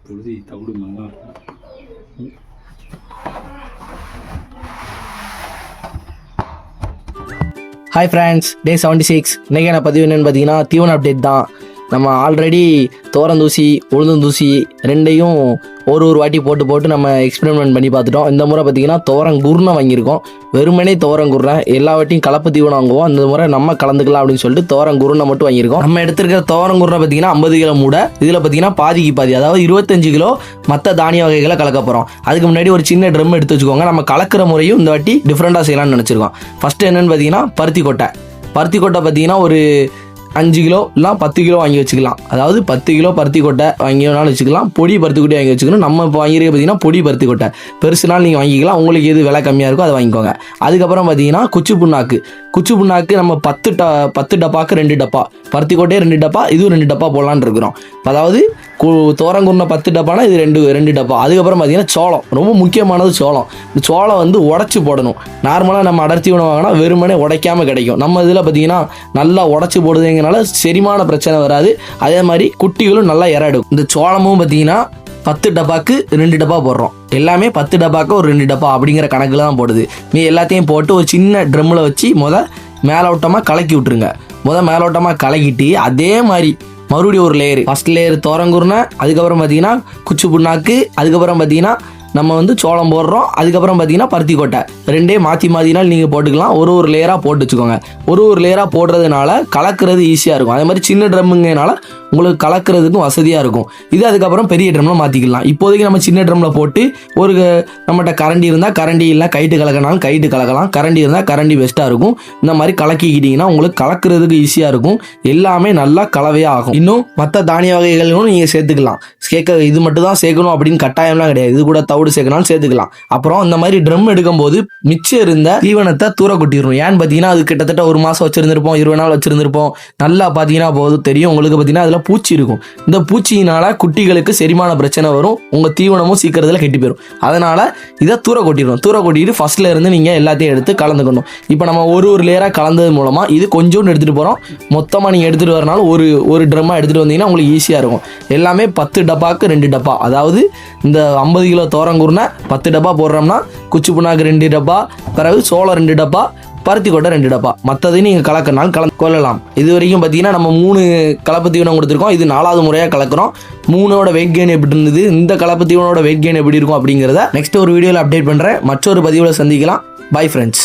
புழுதி தவிடு நல்லா ஹாய் ஃப்ரெண்ட்ஸ், டே 76. இன்றைக்கி என்ன பதிவு என்னென்னு பார்த்தீங்கன்னா தீவன அப்டேட் தான். நம்ம ஆல்ரெடி தோரந்தூசி உளுந்தூசி ரெண்டையும் ஒரு வாட்டி போட்டு நம்ம எக்ஸ்பெரிமெண்ட் பண்ணி பார்த்துட்டோம். இந்த முறை பார்த்தீங்கன்னா தோரங்குருணை வாங்கியிருக்கோம். வெறுமனே தோரங்குருணை, எல்லா வாட்டியும் கலப்பு தீவனம் வாங்குவோம். அந்த முறை நம்ம கலந்துக்கலாம் அப்படின்னு சொல்லிட்டு தோரங்குருணை மட்டும் வாங்கியிருக்கோம். நம்ம எடுத்துருக்கிற தோரங்குருணை பார்த்தீங்கன்னா 50 கிலோ மூடை. இதில் பார்த்தீங்கன்னா பாதிக்கு பாதி, அதாவது 25 கிலோ மற்ற தானிய வகைகளை கலக்க போகிறோம். அதுக்கு முன்னாடி ஒரு சின்ன ட்ரம் எடுத்து வச்சுக்கோங்க. நம்ம கலக்கிற முறையும் இந்த வாட்டி டிஃப்ரெண்ட்டாக செய்யலாம்னு நினச்சிருக்கோம். ஃபஸ்ட்டு என்னென்னு பார்த்தீங்கன்னா பருத்தி கொட்டை பார்த்தீங்கன்னா ஒரு 5 கிலோ இல்லை 10 கிலோ வாங்கி வச்சுக்கலாம். அதாவது 10 கிலோ பருத்தி கொட்டை வாங்கினாலும் வச்சுக்கலாம், பொடி பருத்தி கொட்டை வாங்கி வச்சுக்கணும். நம்ம இப்போ வாங்கியிருக்க பார்த்தீங்கன்னா பொடி பருத்தி கொட்டை பெருசுனாலும் நீங்கள் வாங்கிக்கலாம், உங்களுக்கு எது விலை கம்மியாக இருக்கோ அதை வாங்கிக்கோங்க. அதுக்கப்புறம் பார்த்தீங்கன்னா குச்சி புண்ணாக்கு நம்ம 10 டப்பாக்கு 2 டப்பா, பருத்தி கொட்டையே 2 டப்பா, இதுவும் 2 டப்பா போடலான்னு இருக்கிறோம். அதாவது தோரங்குருணை 10 டப்பானா இது 2 டப்பா. அதுக்கப்புறம் பார்த்தீங்கன்னா சோளம், ரொம்ப முக்கியமானது சோளம். இந்த சோளம் வந்து உடச்சி போடணும். நார்மலாக நம்ம அடர்த்தி உணவு வாங்கினா வெறுமனே உடைக்காமல் கிடைக்கும். நம்ம இதில் பார்த்தீங்கன்னா நல்லா உடச்சி போடுறதுங்கனால செரிமான பிரச்சனை வராது. அதே மாதிரி குட்டிகளும் நல்லா இறடும். இந்த சோளமும் பார்த்தீங்கன்னா 10 டப்பாக்கு 2 டப்பா போடுறோம். எல்லாமே 10 டப்பாக்கு ஒரு 2 டப்பா அப்படிங்கிற கணக்கில் தான் போடுது. நீ எல்லாத்தையும் போட்டு ஒரு சின்ன ட்ரம்மில் வச்சு மேலோட்டமாக கலக்கி விட்டுருங்க. மேலோட்டமாக கலக்கிட்டு அதே மாதிரி மறுபடியும் ஒரு லேயர், ஃபஸ்ட் லேயர் தோரங்குருணை, அதுக்கப்புறம் பார்த்தீங்கன்னா குச்சி புண்ணாக்கு, அதுக்கப்புறம் பார்த்தீங்கன்னா நம்ம வந்து சோளம் போடுறோம். அதுக்கப்புறம் பார்த்தீங்கன்னா பருத்தி கொட்டை, ரெண்டே மாற்றினாலும் நீங்கள் போட்டுக்கலாம். ஒரு லேயராக போட்டு வச்சுக்கோங்க. ஒரு லேயராக போடுறதுனால கலக்கிறது ஈஸியாக இருக்கும். அதே மாதிரி சின்ன ட்ரம்முங்கனால உங்களுக்கு கலக்கிறதுக்கும் வசதியாக இருக்கும். இது அதுக்கப்புறம் பெரிய ட்ரம்மில் மாற்றிக்கலாம். இப்போதைக்கு நம்ம சின்ன ட்ரம்மில் போட்டு நம்மகிட்ட கரண்டி இருந்தால் கரண்டி, இல்லை கைட்டு கலக்கினாலும் கைட்டு கலக்கலாம். கரண்டி இருந்தால் கரண்டி பெஸ்ட்டாக இருக்கும். இந்த மாதிரி கலக்கிக்கிட்டிங்கன்னா உங்களுக்கு கலக்கிறதுக்கு ஈஸியாக இருக்கும். எல்லாமே நல்லா கலவையாக ஆகும். இன்னும் மற்ற தானிய வகைகளும் நீங்கள் சேர்த்துக்கலாம். இது மட்டும் தான் சேர்க்கணும் அப்படின்னு கட்டாயம்லாம் கிடையாது. இது கூட தவிடு சேர்க்கனாலும் சேர்த்துக்கலாம். அப்புறம் இந்த மாதிரி ட்ரம் எடுக்கும்போது மிச்சம் இருந்த தீவனத்தை தூர கொட்டிடணும். ஏன்னு பார்த்தீங்கன்னா அது கிட்டத்தட்ட 1 மாதம் வச்சிருந்திருப்போம், 20 நாள் வச்சிருந்திருப்போம். நல்லா பார்த்தீங்கன்னா போதும் தெரியும் உங்களுக்கு. பார்த்தீங்கன்னா அதில் பூச்சி இருக்கும். இந்த பூச்சியினால குட்டிகளுக்கு செரிமான பிரச்சனை வரும். உங்கள் தீவனமும் சீக்கிரத்தில் கெட்டி போயிடும். அதனால் இதை தூர கொட்டிட்டு ஃபர்ஸ்ட்ல இருந்து நீங்கள் எல்லாத்தையும் எடுத்து கலந்துக்கணும். இப்போ நம்ம ஒரு லேயராக கலந்தது மூலமாக இது கொஞ்சோண்டு எடுத்துகிட்டு போகிறோம். மொத்தமாக நீங்கள் எடுத்துகிட்டு வரனால ஒரு ட்ரம்மாக எடுத்துகிட்டு வந்தீங்கன்னா உங்களுக்கு ஈஸியாக இருக்கும். எல்லாமே 10 டப்பாக்கு 2 டப்பா. அதாவது இந்த 50 கிலோ தோரங்குருணை 10 டப்பா போடுறோம்னா குச்சி புண்ணாக்கு 2 டப்பா, பிறகு சோளம் 2 டப்பா, பருத்தி கொட்டை 2 டப்பா. மற்றதையும் நீங்கள் கலக்கினாலும் கலந்து கொள்ளலாம். இது வரைக்கும் பார்த்தீங்கன்னா நம்ம 3 கலப்பு தீவனம் கொடுத்துருக்கோம். இது 4வது முறையாக கலக்கிறோம். 3ஓட வெயிட் கெயின் எப்படி இருந்தது, இந்த கலப்பு தீவனோட வெயிட் கெயின் எப்படி இருக்கும் அப்படிங்கிறத நெக்ஸ்ட் ஒரு வீடியோவில் அப்டேட் பண்ணுறேன். மற்றொரு பதிவில் சந்திக்கலாம். Bye friends.